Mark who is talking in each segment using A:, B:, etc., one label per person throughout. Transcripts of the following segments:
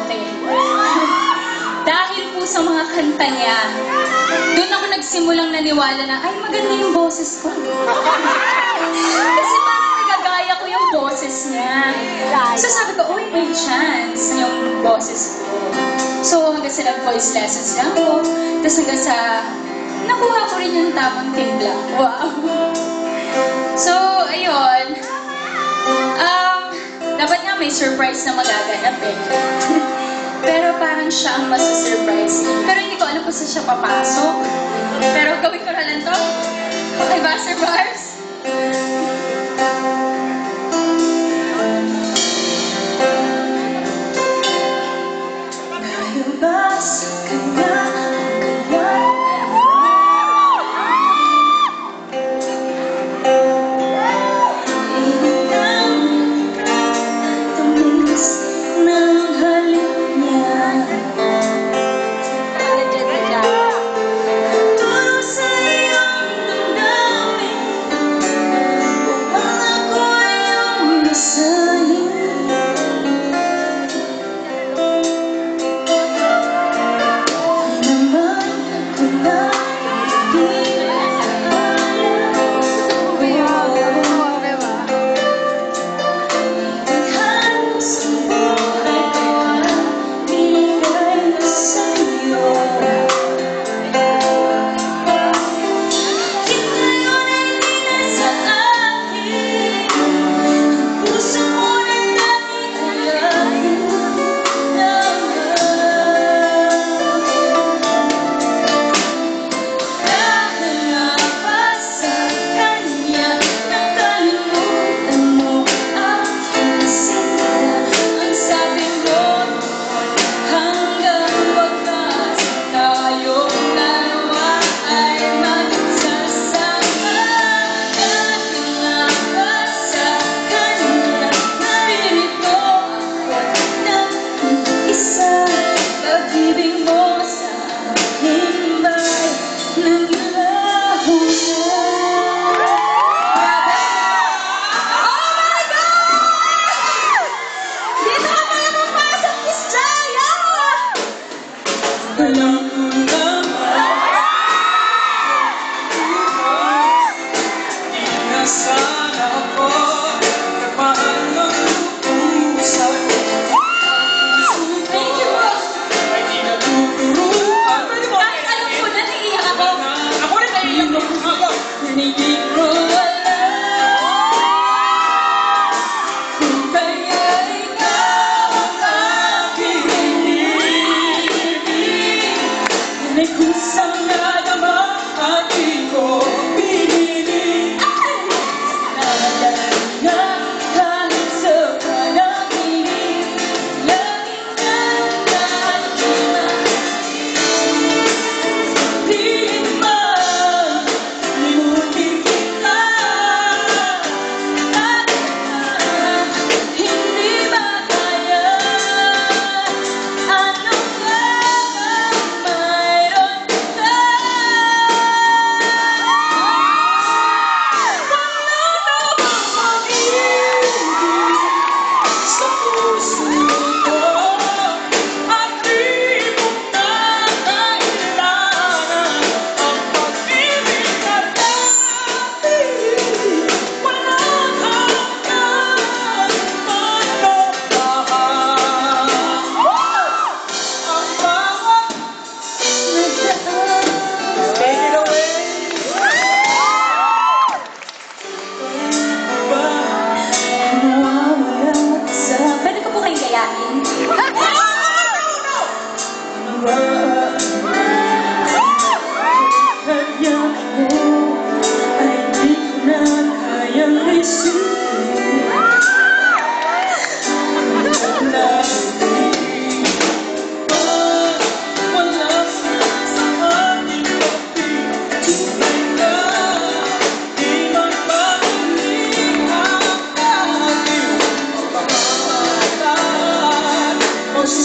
A: karaoke. Dahil po sa mga kanta niya, doon ako nagsimulang naniwala na, ay, maganda yung boses ko. Kasi parang nagagaya ko yung boses niya. So sabi ko, uy, may chance yung boses ko. So hanggang sa nag-voice lessons lang ako, tapos hanggang sa nakuha ko rin yung tamang timpla. Wow! So, ayun. Dapat nga may surprise na magaganap eh. Pero parang siya ang masa-surprise. Pero hindi ko alam kung saan siya papasok. Pero gawin ko na lang to. Okay ba, Sir Bars? Dahil ba sa kanya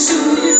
B: Studio.